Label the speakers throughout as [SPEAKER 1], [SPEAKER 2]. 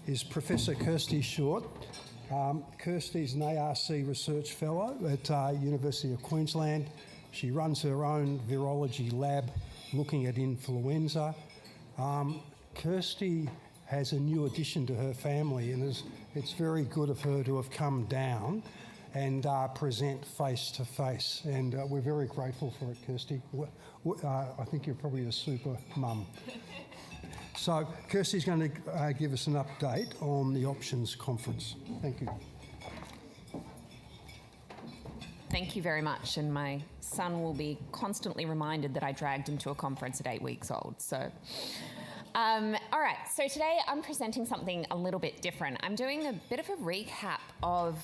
[SPEAKER 1] is Professor Kirsty Short. Kirsty is an ARC Research Fellow at University of Queensland. She runs her own virology lab looking at influenza. Kirsty has a new addition to her family, and it's very good of her to have come down and present face to face. And we're very grateful for it, Kirsty. I think you're probably a super mum. So Kirsty's going to give us an update on the Options Conference. Thank you.
[SPEAKER 2] Thank you very much, and my son will be constantly reminded that I dragged him to a conference at 8 weeks old. All right, so today I'm presenting something a little bit different. I'm doing a bit of a recap of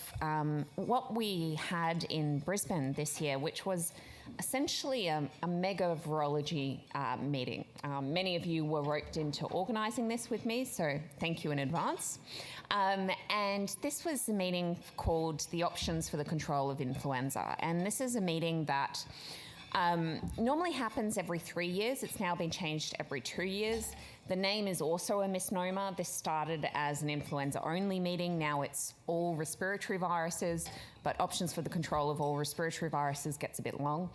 [SPEAKER 2] what we had in Brisbane this year, which was essentially a mega virology meeting. Many of you were roped into organising this with me, so thank you in advance. And this was a meeting called the Options for the Control of Influenza. And this is a meeting that normally happens every 3 years. It's now been changed every 2 years. The name is also a misnomer. This started as an influenza-only meeting. Now it's all respiratory viruses, but Options for the Control of All Respiratory Viruses gets a bit long.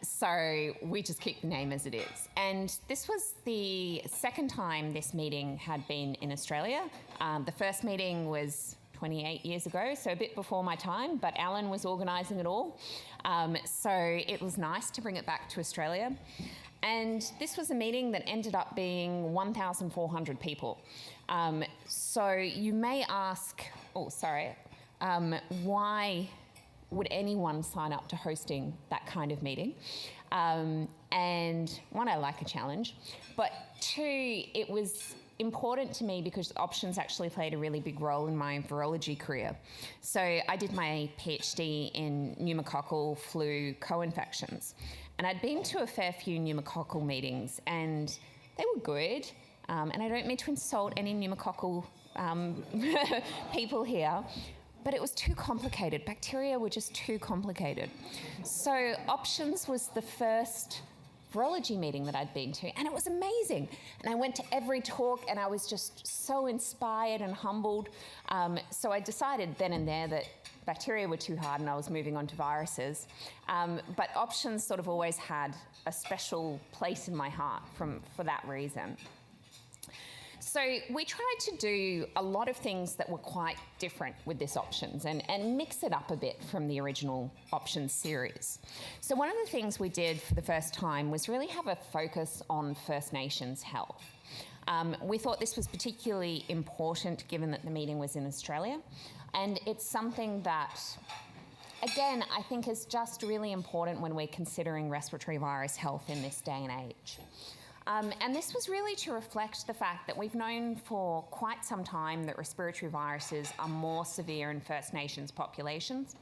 [SPEAKER 2] So we just keep the name as it is. And this was the second time this meeting had been in Australia. The first meeting was 28 years ago, so a bit before my time, but Alan was organising it all. So it was nice to bring it back to Australia. And this was a meeting that ended up being 1,400 people. So you may ask, why would anyone sign up to hosting that kind of meeting? And one, I like a challenge, but two, it was important to me because Options actually played a really big role in my virology career. So I did my PhD in pneumococcal flu co-infections. And I'd been to a fair few pneumococcal meetings, and they were good. And I don't mean to insult any pneumococcal people here, but it was too complicated. Bacteria were just too complicated. So Options was the first virology meeting that I'd been to, and it was amazing. And I went to every talk, and I was just so inspired and humbled. So I decided then and there that bacteria were too hard and I was moving on to viruses. But Options sort of always had a special place in my heart for that reason. So we tried to do a lot of things that were quite different with this Options and mix it up a bit from the original Options series. So one of the things we did for the first time was really have a focus on First Nations health. We thought this was particularly important given that the meeting was in Australia, and it's something that, again, I think is just really important when we're considering respiratory virus health in this day and age. And this was really to reflect the fact that we've known for quite some time that respiratory viruses are more severe in First Nations populations.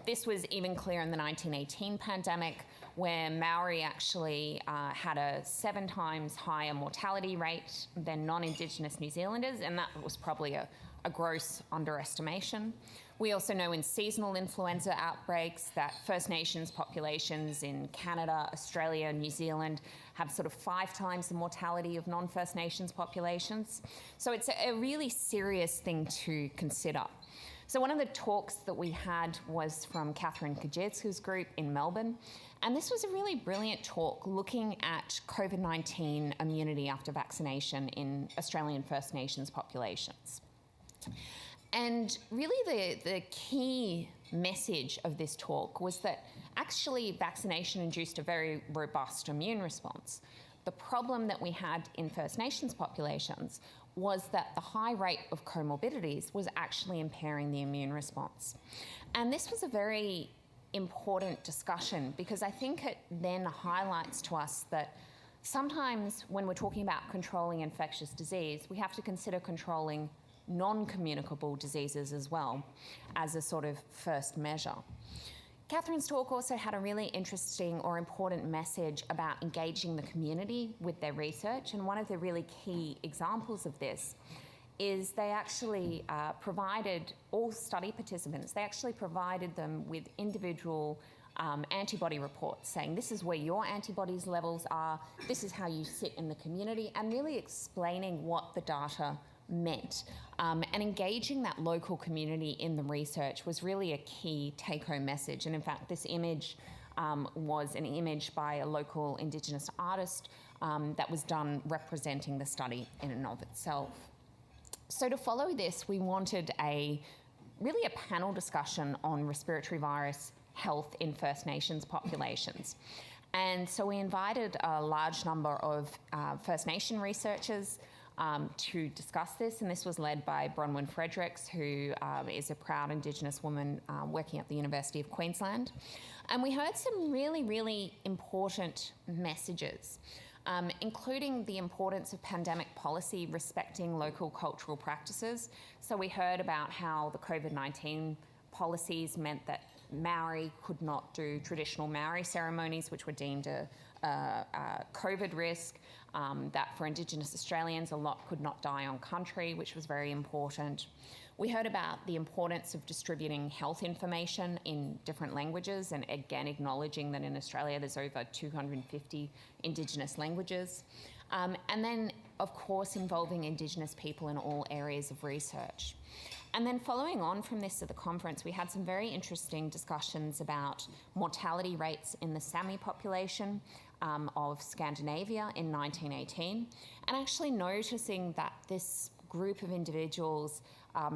[SPEAKER 2] This was even clear in the 1918 pandemic, where Maori actually had a 7 times higher mortality rate than non-Indigenous New Zealanders, and that was probably a gross underestimation. We also know in seasonal influenza outbreaks that First Nations populations in Canada, Australia, New Zealand have sort of 5 times the mortality of non-First Nations populations. So it's a really serious thing to consider. So one of the talks that we had was from Catherine Kajitsky's group in Melbourne. And this was a really brilliant talk looking at COVID-19 immunity after vaccination in Australian First Nations populations. And really the key message of this talk was that actually vaccination induced a very robust immune response. The problem that we had in First Nations populations was that the high rate of comorbidities was actually impairing the immune response. And this was a very important discussion because I think it then highlights to us that sometimes when we're talking about controlling infectious disease, we have to consider controlling non-communicable diseases as well as a sort of first measure. Catherine's talk also had a really interesting or important message about engaging the community with their research, and one of the really key examples of this is they actually provided all study participants, they actually provided them with individual antibody reports saying this is where your antibodies levels are, this is how you sit in the community, and really explaining what the data meant. And engaging that local community in the research was really a key take-home message. And in fact, this image was an image by a local Indigenous artist that was done representing the study in and of itself. So to follow this, we wanted really a panel discussion on respiratory virus health in First Nations populations. And so we invited a large number of First Nation researchers to discuss this, and this was led by Bronwyn Fredericks, who is a proud Indigenous woman working at the University of Queensland. And we heard some really, really important messages, including the importance of pandemic policy respecting local cultural practices. So we heard about how the COVID-19 policies meant that Maori could not do traditional Maori ceremonies, which were deemed a COVID risk, that for Indigenous Australians, a lot could not die on country, which was very important. We heard about the importance of distributing health information in different languages, and again, acknowledging that in Australia there's over 250 Indigenous languages. And then, of course, involving Indigenous people in all areas of research. And then following on from this at the conference, we had some very interesting discussions about mortality rates in the Sami population of Scandinavia in 1918, and actually noticing that this group of individuals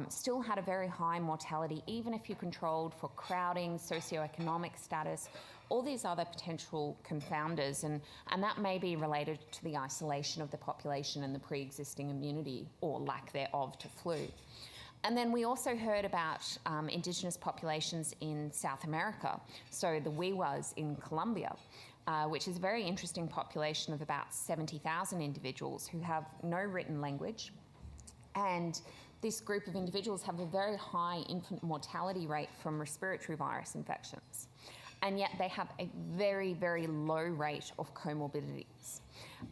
[SPEAKER 2] still had a very high mortality, even if you controlled for crowding, socioeconomic status, all these other potential confounders, and that may be related to the isolation of the population and the pre-existing immunity or lack thereof to flu. And then we also heard about Indigenous populations in South America, so the Wiwas in Colombia, which is a very interesting population of about 70,000 individuals who have no written language. And this group of individuals have a very high infant mortality rate from respiratory virus infections. And yet they have a very, very low rate of comorbidities.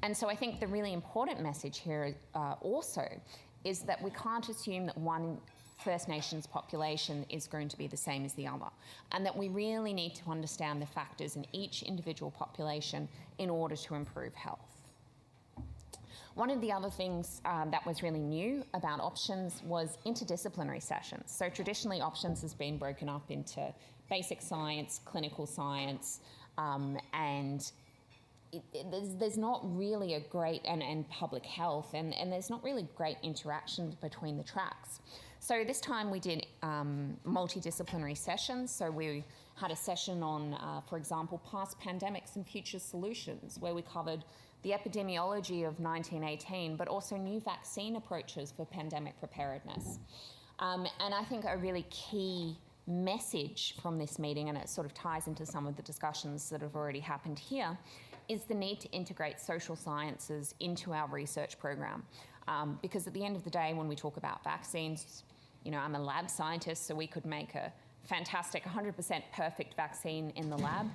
[SPEAKER 2] And so I think the really important message here also is that we can't assume that one First Nations population is going to be the same as the other, and that we really need to understand the factors in each individual population in order to improve health. One of the other things that was really new about options was interdisciplinary sessions. So traditionally options has been broken up into basic science, clinical science, and there's not really a great, and public health, and there's not really great interaction between the tracks. So this time we did multidisciplinary sessions. So we had a session on, for example, past pandemics and future solutions, where we covered the epidemiology of 1918, but also new vaccine approaches for pandemic preparedness. And I think a really key message from this meeting, and it sort of ties into some of the discussions that have already happened here, is the need to integrate social sciences into our research program. Because at the end of the day, when we talk about vaccines, I'm a lab scientist, so we could make a fantastic 100% perfect vaccine in the lab.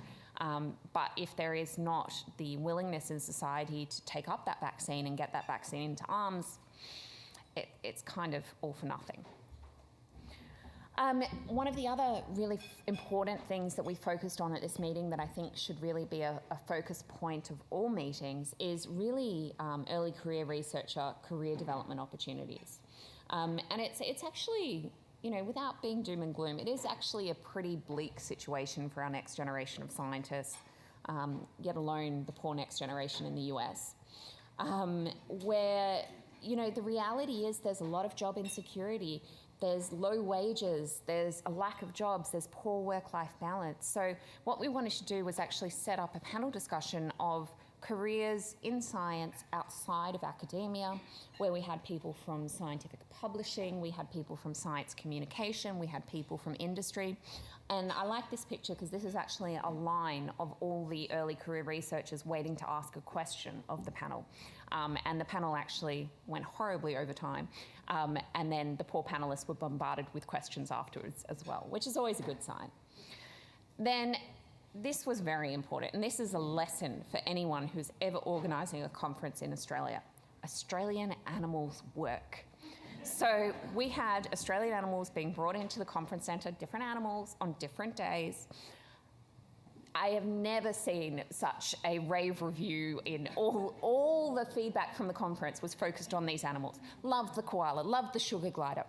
[SPEAKER 2] But if there is not the willingness in society to take up that vaccine and get that vaccine into arms, it's kind of all for nothing. One of the other really important things that we focused on at this meeting that I think should really be a focus point of all meetings is really early career researcher career development opportunities. And it's actually, without being doom and gloom, it is actually a pretty bleak situation for our next generation of scientists, yet alone the poor next generation in the US, where, the reality is there's a lot of job insecurity. There's low wages, there's a lack of jobs, there's poor work-life balance. So what we wanted to do was actually set up a panel discussion of careers in science outside of academia, where we had people from scientific publishing, we had people from science communication, we had people from industry. And I like this picture because this is actually a line of all the early career researchers waiting to ask a question of the panel. And the panel actually went horribly over time. And then the poor panelists were bombarded with questions afterwards as well, which is always a good sign. Then this was very important, and this is a lesson for anyone who's ever organising a conference in Australia. Australian animals work. So we had Australian animals being brought into the conference centre, different animals on different days. I have never seen such a rave review in all the feedback from the conference was focused on these animals. Loved the koala, loved the sugar glider.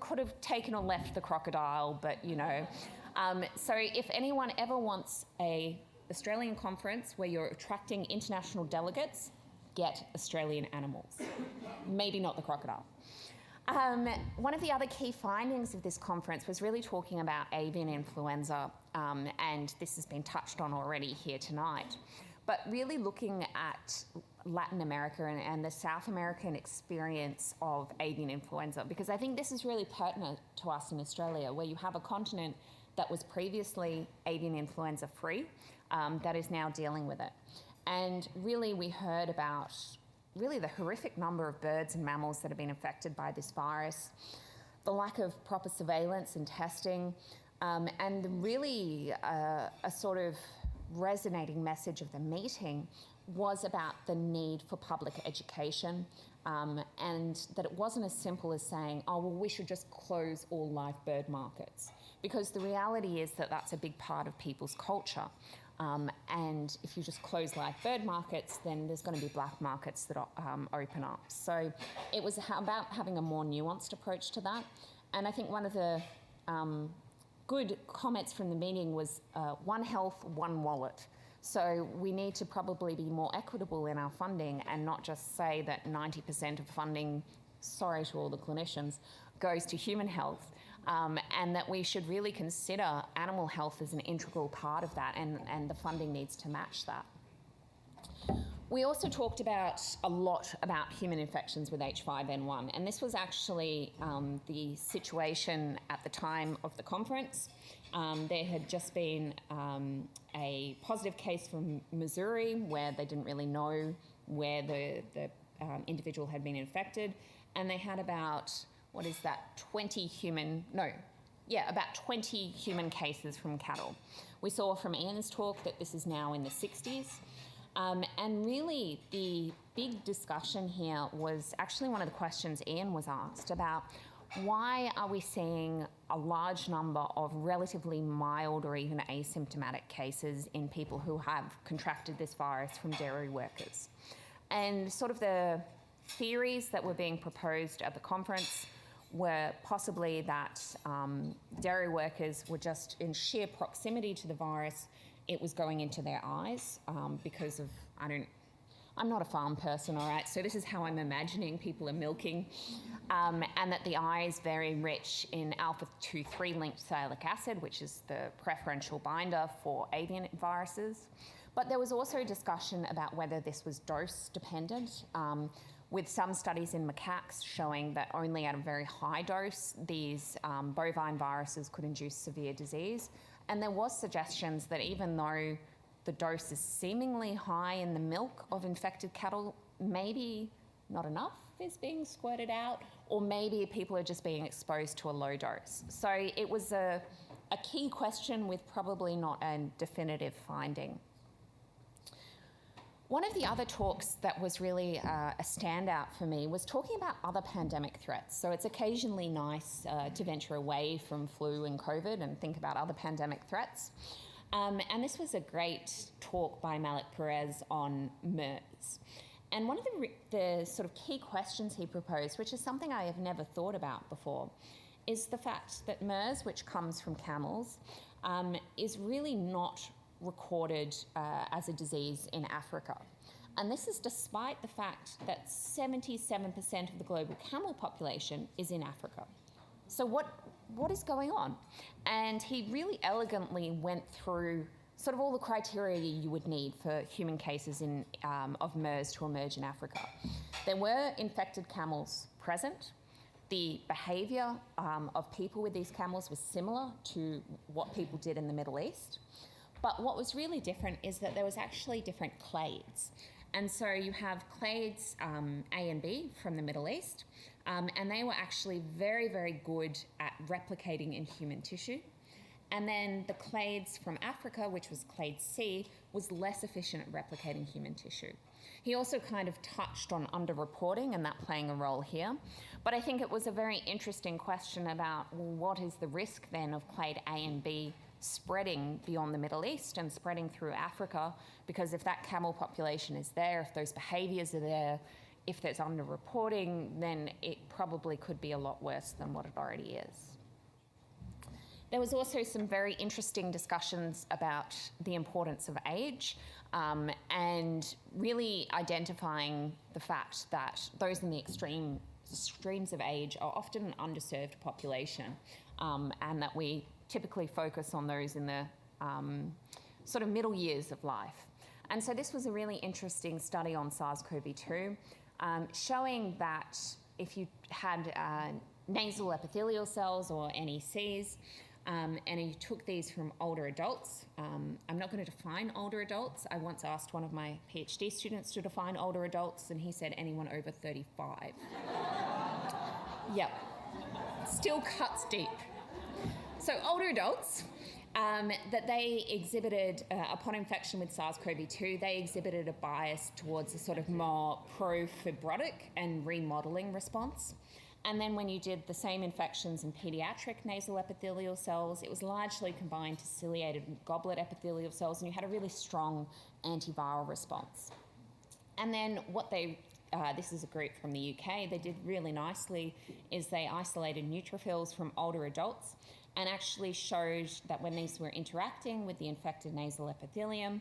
[SPEAKER 2] Could have taken or left the crocodile, but you know. So if anyone ever wants a Australian conference where you're attracting international delegates, get Australian animals. Maybe not the crocodile. One of the other key findings of this conference was really talking about avian influenza, and this has been touched on already here tonight, but really looking at Latin America and the South American experience of avian influenza, because I think this is really pertinent to us in Australia, where you have a continent that was previously avian influenza free, that is now dealing with it. And really we heard about really the horrific number of birds and mammals that have been affected by this virus, the lack of proper surveillance and testing, and really a sort of resonating message of the meeting was about the need for public education, and that it wasn't as simple as saying, oh, well, we should just close all live bird markets, because the reality is that that's a big part of people's culture. And if you just close live bird markets, then there's going to be black markets that open up. So it was about having a more nuanced approach to that. And I think one of the good comments from the meeting was one health, one wallet. So we need to probably be more equitable in our funding and not just say that 90% of funding, sorry to all the clinicians, goes to human health. And that we should really consider animal health as an integral part of that, and the funding needs to match that. We also talked a lot about human infections with H5N1, and this was actually the situation at the time of the conference. There had just been a positive case from Missouri where they didn't really know where the individual had been infected, and they had about 20 human cases from cattle. We saw from Ian's talk that this is now in the 60s. And really the big discussion here was actually one of the questions Ian was asked about: why are we seeing a large number of relatively mild or even asymptomatic cases in people who have contracted this virus from dairy workers? And sort of the theories that were being proposed at the conference were possibly that dairy workers were just in sheer proximity to the virus. It was going into their eyes because of, I'm not a farm person, all right, so this is how I'm imagining people are milking, and that the eye is very rich in alpha-2,3 linked sialic acid, which is the preferential binder for avian viruses. But there was also a discussion about whether this was dose dependent, with some studies in macaques showing that only at a very high dose these bovine viruses could induce severe disease. And there was suggestions that even though the dose is seemingly high in the milk of infected cattle, maybe not enough is being squirted out, or maybe people are just being exposed to a low dose. So it was a key question with probably not a definitive finding. One of the other talks that was really a standout for me was talking about other pandemic threats. So it's occasionally nice to venture away from flu and COVID and think about other pandemic threats. And this was a great talk by Malik Perez on MERS. And one of the sort of key questions he proposed, which is something I have never thought about before, is the fact that MERS, which comes from camels, is really not recorded as a disease in Africa. And this is despite the fact that 77% of the global camel population is in Africa. So what is going on? And he really elegantly went through sort of all the criteria you would need for human cases of MERS to emerge in Africa. There were infected camels present. The behaviour of people with these camels was similar to what people did in the Middle East. But what was really different is that there was actually different clades. And so you have clades A and B from the Middle East, and they were actually very, very good at replicating in human tissue. And then the clades from Africa, which was clade C, was less efficient at replicating human tissue. He also kind of touched on underreporting and that playing a role here. But I think it was a very interesting question about, well, what is the risk then of clade A and B spreading beyond the Middle East and spreading through Africa, because if that camel population is there, if those behaviours are there, if there's underreporting, then it probably could be a lot worse than what it already is. There was also some very interesting discussions about the importance of age, and really identifying the fact that those in the extremes of age are often an underserved population, and that we typically focus on those in the sort of middle years of life. And so this was a really interesting study on SARS-CoV-2, showing that if you had nasal epithelial cells, or NECs, and you took these from older adults. I'm not going to define older adults. I once asked one of my PhD students to define older adults, and he said anyone over 35. Yep, still cuts deep. So older adults, that they exhibited, upon infection with SARS-CoV-2, they exhibited a bias towards a sort of more pro-fibrotic and remodeling response. And then when you did the same infections in paediatric nasal epithelial cells, it was largely combined to ciliated goblet epithelial cells, and you had a really strong antiviral response. And then what they, this is a group from the UK, they did really nicely is they isolated neutrophils from older adults and actually showed that when these were interacting with the infected nasal epithelium,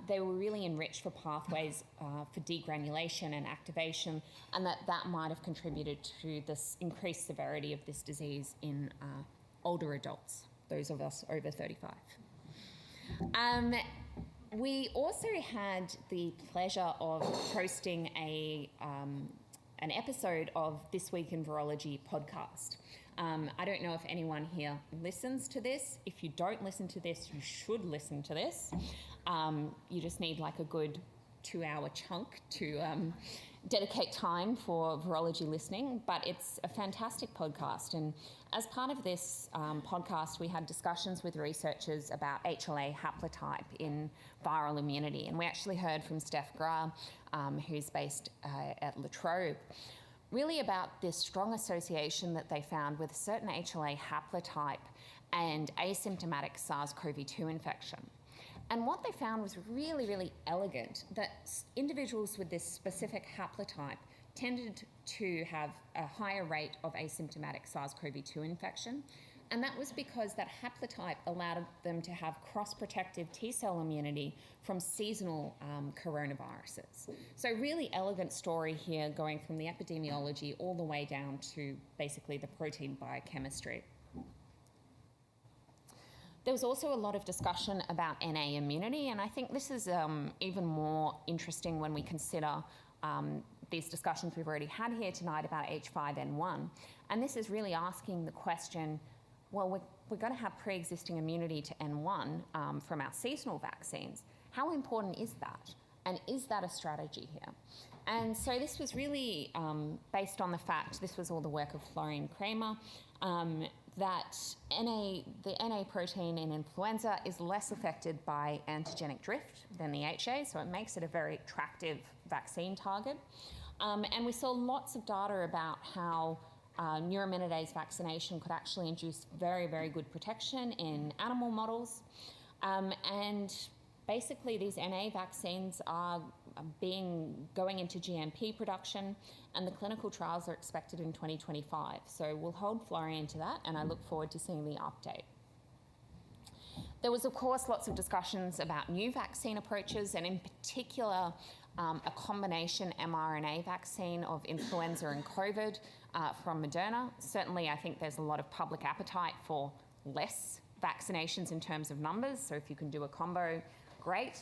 [SPEAKER 2] they were really enriched for pathways for degranulation and activation, and that might have contributed to this increased severity of this disease in older adults, those of us over 35. We also had the pleasure of hosting an episode of This Week in Virology podcast. I don't know if anyone here listens to this. If you don't listen to this, you should listen to this. You just need like a good 2-hour chunk to dedicate time for virology listening, but it's a fantastic podcast. And as part of this podcast, we had discussions with researchers about HLA haplotype in viral immunity. And we actually heard from Steph Gra, who's based at La Trobe, really about this strong association that they found with a certain HLA haplotype and asymptomatic SARS-CoV-2 infection. And what they found was really, really elegant, that individuals with this specific haplotype tended to have a higher rate of asymptomatic SARS-CoV-2 infection. And that was because that haplotype allowed them to have cross-protective T-cell immunity from seasonal coronaviruses. So really elegant story here, going from the epidemiology all the way down to basically the protein biochemistry. There was also a lot of discussion about NA immunity, and I think this is even more interesting when we consider these discussions we've already had here tonight about H5N1. And this is really asking the question, well, we're going to have pre-existing immunity to N1 from our seasonal vaccines. How important is that? And is that a strategy here? And so this was really based on the fact, this was all the work of Florian Kramer, that the NA protein in influenza is less affected by antigenic drift than the HA, so it makes it a very attractive vaccine target. And we saw lots of data about how neuraminidase vaccination could actually induce very, very good protection in animal models. And basically these NA vaccines are going into GMP production, and the clinical trials are expected in 2025. So we'll hold Florian to that, and I look forward to seeing the update. There was, of course, lots of discussions about new vaccine approaches, and in particular, a combination mRNA vaccine of influenza and COVID from Moderna. Certainly, I think there's a lot of public appetite for less vaccinations in terms of numbers, so if you can do a combo, great.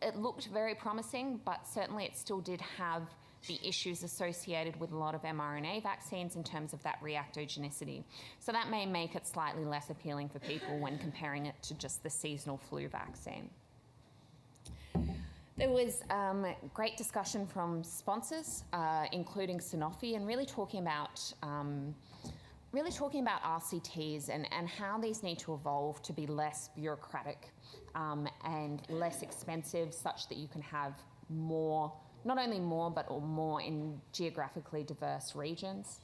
[SPEAKER 2] It looked very promising, but certainly it still did have the issues associated with a lot of mRNA vaccines in terms of that reactogenicity. So that may make it slightly less appealing for people when comparing it to just the seasonal flu vaccine. There was great discussion from sponsors, including Sanofi, and really talking about RCTs and how these need to evolve to be less bureaucratic and less expensive, such that you can have more, not only more, but more in geographically diverse regions.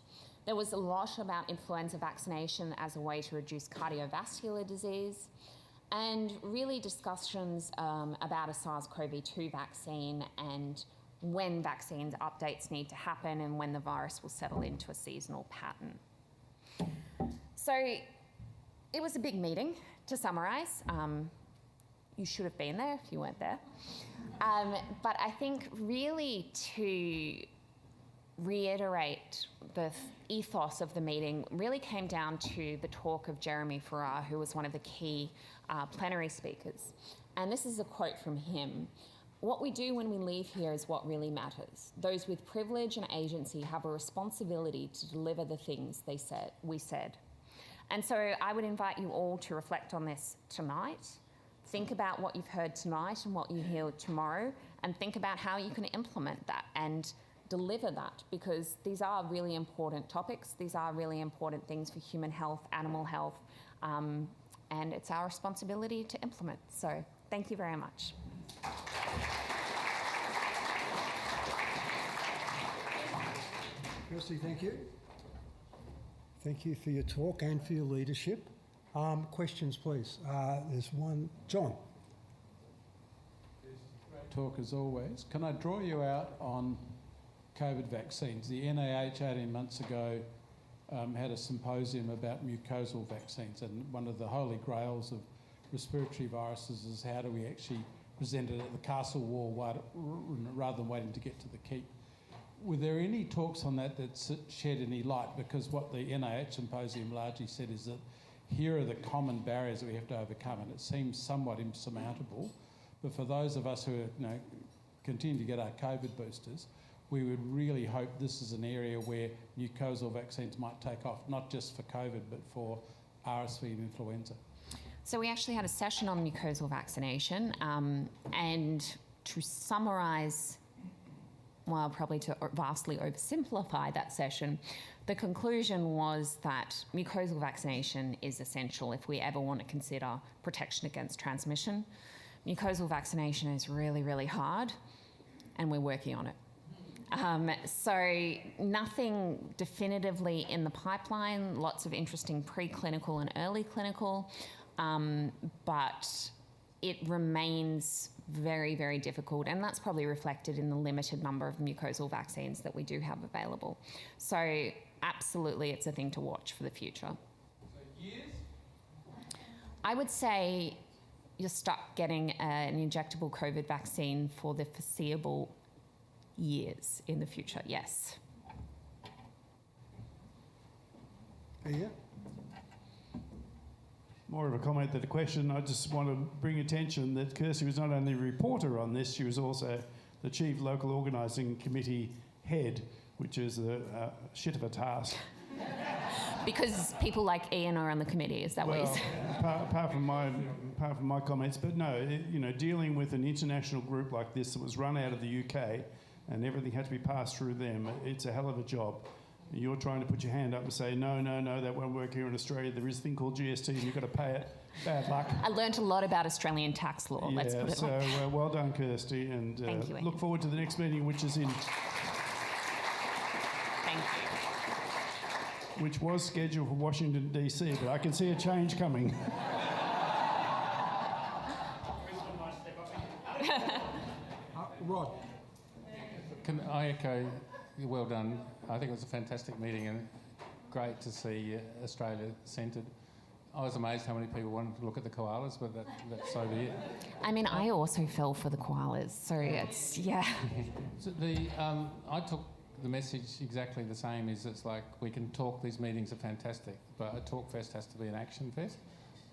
[SPEAKER 2] There was a lot about influenza vaccination as a way to reduce cardiovascular disease, and really discussions about a SARS-CoV-2 vaccine and when vaccine updates need to happen and when the virus will settle into a seasonal pattern. So it was a big meeting, to summarise. You should have been there if you weren't there. But I think really to reiterate the ethos of the meeting really came down to the talk of Jeremy Farrar, who was one of the key plenary speakers. And this is a quote from him. "What we do when we leave here is what really matters. Those with privilege and agency have a responsibility to deliver the things we said. And so I would invite you all to reflect on this tonight. Think about what you've heard tonight and what you hear tomorrow, and think about how you can implement that and deliver that, because these are really important topics. These are really important things for human health, animal health, and it's our responsibility to implement. So thank you very much."
[SPEAKER 1] Kirsty, thank you. Thank you for your talk and for your leadership. Questions, please. There's one. John.
[SPEAKER 3] Great talk as always. Can I draw you out on COVID vaccines? The NIH 18 months ago had a symposium about mucosal vaccines, and one of the holy grails of respiratory viruses is how do we actually present it at the castle wall rather than waiting to get to the keep. Were there any talks on that shed any light? Because what the NIH symposium largely said is that here are the common barriers that we have to overcome, and it seems somewhat insurmountable. But for those of us who are, continue to get our COVID boosters, we would really hope this is an area where mucosal vaccines might take off, not just for COVID, but for RSV and influenza.
[SPEAKER 2] So we actually had a session on mucosal vaccination, and to summarise, well, probably to vastly oversimplify that session, the conclusion was that mucosal vaccination is essential if we ever want to consider protection against transmission. Mucosal vaccination is really, really hard, and we're working on it. So nothing definitively in the pipeline, lots of interesting preclinical and early clinical, but it remains very, very difficult, and that's probably reflected in the limited number of mucosal vaccines that we do have available. So absolutely, it's a thing to watch for the future.
[SPEAKER 3] So years?
[SPEAKER 2] I would say you're stuck getting an injectable COVID vaccine for the foreseeable years in the future, yes.
[SPEAKER 1] Yeah.
[SPEAKER 4] More of a comment than a question. I just want to bring attention that Kirsty was not only a reporter on this, she was also the Chief Local Organising Committee head, which is a shit of a task.
[SPEAKER 2] Because people like Ian are on the committee, is that what you say?
[SPEAKER 4] Apart from my comments, but no, dealing with an international group like this that was run out of the UK and everything had to be passed through them, it's a hell of a job. You're trying to put your hand up and say, no, that won't work here in Australia. There is a thing called GST and you've got to pay it. Bad luck.
[SPEAKER 2] I learnt a lot about Australian tax law, let's put it like that.
[SPEAKER 4] Well done, Kirsty, and
[SPEAKER 2] Thank you,
[SPEAKER 4] look forward to the next meeting, which is in...
[SPEAKER 2] Thank you.
[SPEAKER 4] Which was scheduled for Washington, D.C., but I can see a change coming.
[SPEAKER 1] Rod.
[SPEAKER 5] Can I echo, well done. I think it was a fantastic meeting and great to see Australia centred. I was amazed how many people wanted to look at the koalas, but that's so be it.
[SPEAKER 2] I mean, I also fell for the koalas, so it's, yeah.
[SPEAKER 5] So I took the message exactly the same, is it's like we can talk, these meetings are fantastic, but a talk fest has to be an action fest.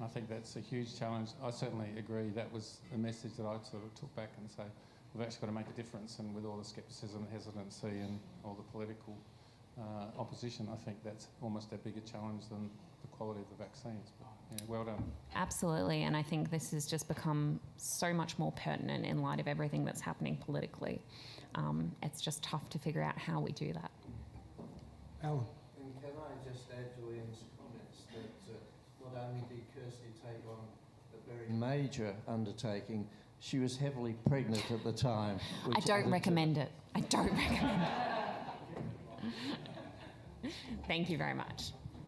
[SPEAKER 5] I think that's a huge challenge. I certainly agree. That was a message that I sort of took back and say, we've actually got to make a difference, and with all the scepticism, hesitancy and all the political opposition, I think that's almost a bigger challenge than the quality of the vaccines. But, yeah, well done.
[SPEAKER 2] Absolutely, and I think this has just become so much more pertinent in light of everything that's happening politically. It's just tough to figure out how we do that.
[SPEAKER 1] Alan.
[SPEAKER 6] And can I just add to Ian's comments that not only did Kirsty take on a very major undertaking, she was heavily pregnant at the time.
[SPEAKER 2] I don't recommend it. I don't recommend it. Thank you very much.